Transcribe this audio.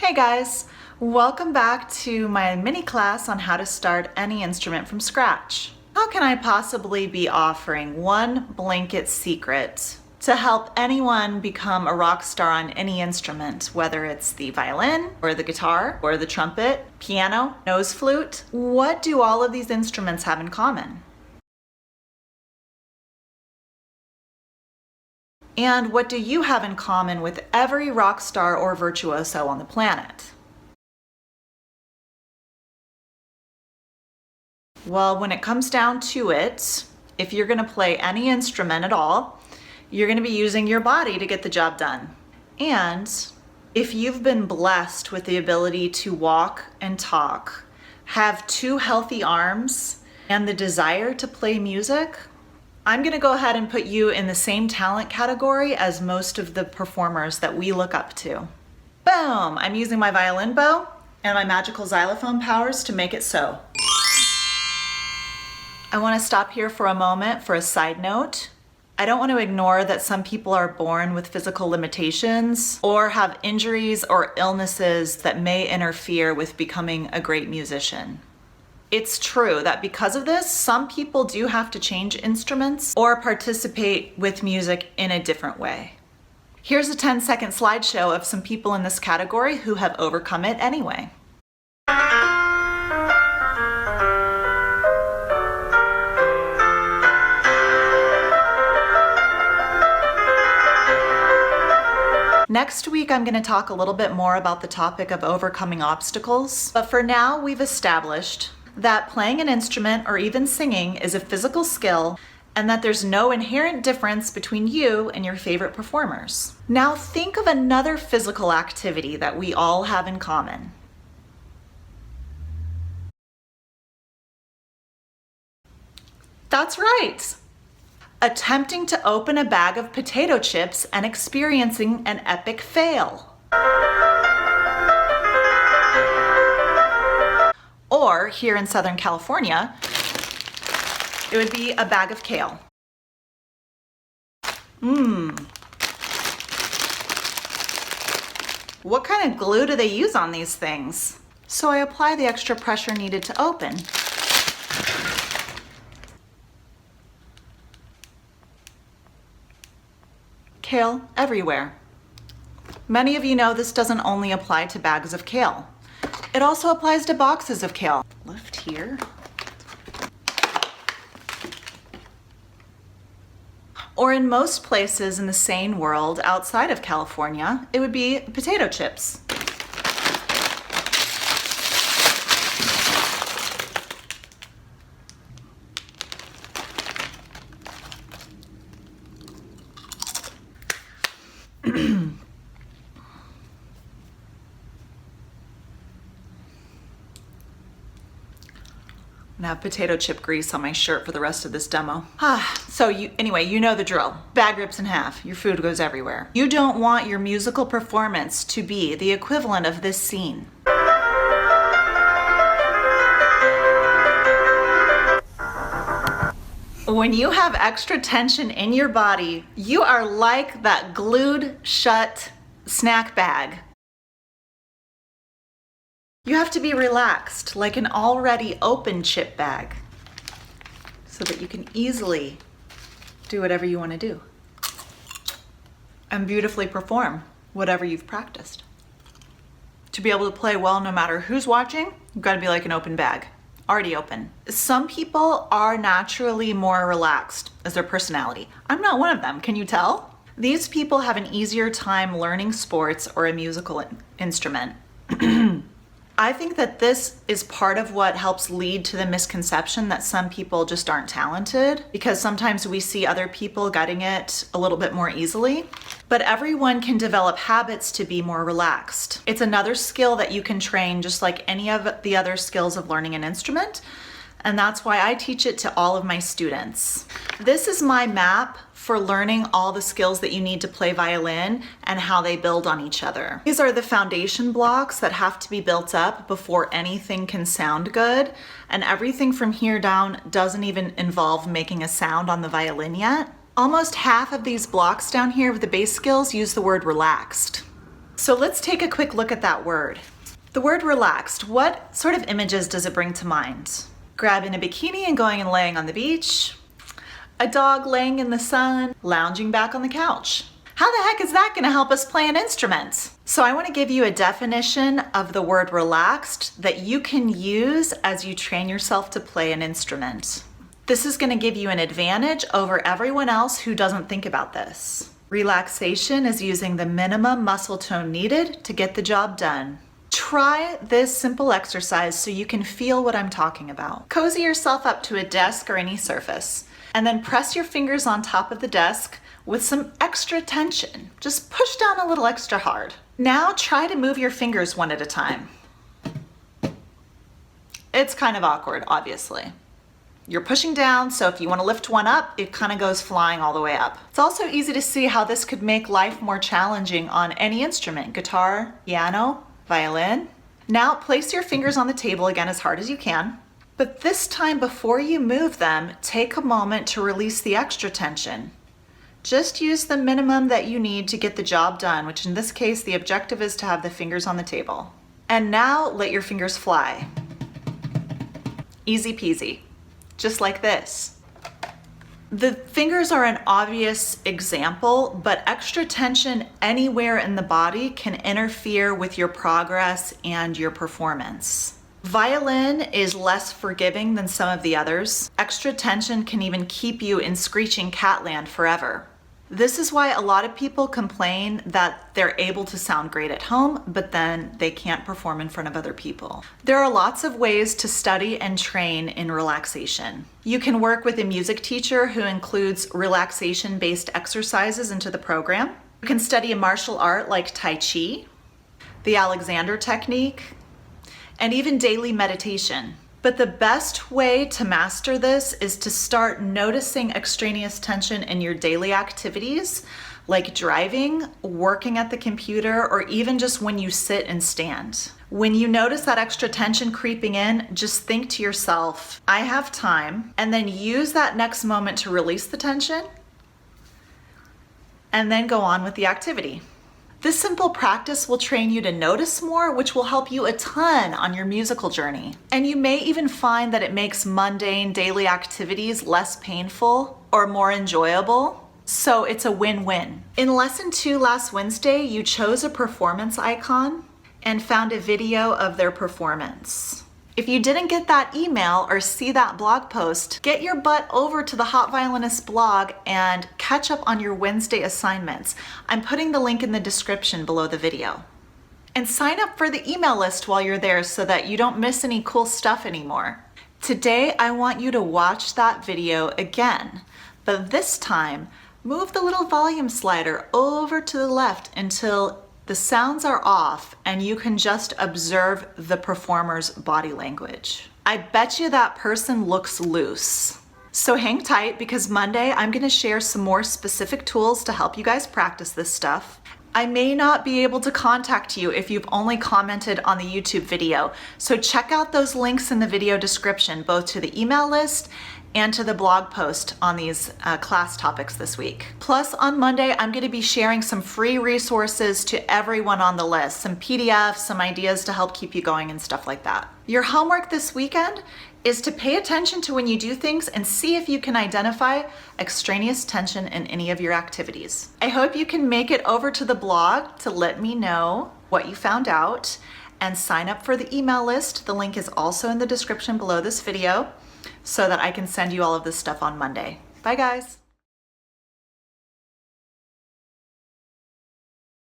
Hey guys, welcome back to my mini class on how to start any instrument from scratch. How can I possibly be offering one blanket secret to help anyone become a rock star on any instrument, whether it's the violin or the guitar or the trumpet, piano, nose flute? What do all of these instruments have in common? And what do you have in common with every rock star or virtuoso on the planet? Well, when it comes down to it, if you're going to play any instrument at all, you're going to be using your body to get the job done. And if you've been blessed with the ability to walk and talk, have two healthy arms, and the desire to play music, I'm going to go ahead and put you in the same talent category as most of the performers that we look up to. Boom! I'm using my violin bow and my magical xylophone powers to make it so. I want to stop here for a moment for a side note. I don't want to ignore that some people are born with physical limitations or have injuries or illnesses that may interfere with becoming a great musician. It's true that because of this, some people do have to change instruments or participate with music in a different way. Here's a 10-second slideshow of some people in this category who have overcome it anyway. Next week, I'm going to talk a little bit more about the topic of overcoming obstacles. But for now, we've established that playing an instrument or even singing is a physical skill and that there's no inherent difference between you and your favorite performers. Now think of another physical activity that we all have in common. That's right. Attempting to open a bag of potato chips and experiencing an epic fail. Or here in Southern California, it would be a bag of kale. What kind of glue do they use on these things? So I apply the extra pressure needed to open. Kale everywhere. Many of you know this doesn't only apply to bags of kale. It also applies to boxes of kale. Lift here. Or in most places in the sane world outside of California, it would be potato chips. I have potato chip grease on my shirt for the rest of this demo. So anyway, you know the drill. Bag rips in half, your food goes everywhere. You don't want your musical performance to be the equivalent of this scene. When you have extra tension in your body, you are like that glued shut snack bag. You have to be relaxed, like an already open chip bag, so that you can easily do whatever you want to do and beautifully perform whatever you've practiced. To be able to play well no matter who's watching, you've got to be like an open bag, already open. Some people are naturally more relaxed as their personality. I'm not one of them, can you tell? These people have an easier time learning sports or a musical instrument. I think that this is part of what helps lead to the misconception that some people just aren't talented, because sometimes we see other people getting it a little bit more easily. But everyone can develop habits to be more relaxed. It's another skill that you can train just like any of the other skills of learning an instrument. And that's why I teach it to all of my students. This is my map for learning all the skills that you need to play violin and how they build on each other. These are the foundation blocks that have to be built up before anything can sound good. And everything from here down doesn't even involve making a sound on the violin yet. Almost half of these blocks down here with the bass skills use the word relaxed. So let's take a quick look at that word. The word relaxed, what sort of images does it bring to mind? Grabbing a bikini and going and laying on the beach? A dog laying in the sun, lounging back on the couch? How the heck is that going to help us play an instrument? So I want to give you a definition of the word relaxed that you can use as you train yourself to play an instrument. This is going to give you an advantage over everyone else who doesn't think about this. Relaxation is using the minimum muscle tone needed to get the job done. Try this simple exercise so you can feel what I'm talking about. Cozy yourself up to a desk or any surface, and then press your fingers on top of the desk with some extra tension. Just push down a little extra hard. Now try to move your fingers one at a time. It's kind of awkward, obviously. You're pushing down, so if you want to lift one up, it kind of goes flying all the way up. It's also easy to see how this could make life more challenging on any instrument, guitar, piano, violin. Now place your fingers on the table again as hard as you can, but this time before you move them, take a moment to release the extra tension. Just use the minimum that you need to get the job done, which in this case, the objective is to have the fingers on the table. And now let your fingers fly. Easy peasy. Just like this. The fingers are an obvious example, but extra tension anywhere in the body can interfere with your progress and your performance. Violin is less forgiving than some of the others. Extra tension can even keep you in screeching catland forever. This is why a lot of people complain that they're able to sound great at home, but then they can't perform in front of other people. There are lots of ways to study and train in relaxation. You can work with a music teacher who includes relaxation-based exercises into the program. You can study a martial art like Tai Chi, the Alexander technique, and even daily meditation. But the best way to master this is to start noticing extraneous tension in your daily activities, like driving, working at the computer, or even just when you sit and stand. When you notice that extra tension creeping in, just think to yourself, I have time, and then use that next moment to release the tension, and then go on with the activity. This simple practice will train you to notice more, which will help you a ton on your musical journey. And you may even find that it makes mundane daily activities less painful or more enjoyable. So it's a win-win. In lesson 2 last Wednesday, you chose a performance icon and found a video of their performance. If you didn't get that email or see that blog post, get your butt over to the Hot Violinist blog and catch up on your Wednesday assignments. I'm putting the link in the description below the video. And sign up for the email list while you're there so that you don't miss any cool stuff anymore. Today, I want you to watch that video again, but this time, move the little volume slider over to the left until the sounds are off and you can just observe the performer's body language. I bet you that person looks loose. So hang tight because Monday I'm gonna share some more specific tools to help you guys practice this stuff. I may not be able to contact you if you've only commented on the YouTube video, so check out those links in the video description, both to the email list and to the blog post on these class topics this week. Plus on Monday, I'm gonna be sharing some free resources to everyone on the list, some PDFs, some ideas to help keep you going and stuff like that. Your homework this weekend is to pay attention to when you do things and see if you can identify extraneous tension in any of your activities. I hope you can make it over to the blog to let me know what you found out and sign up for the email list. The link is also in the description below this video, so that I can send you all of this stuff on Monday. Bye guys.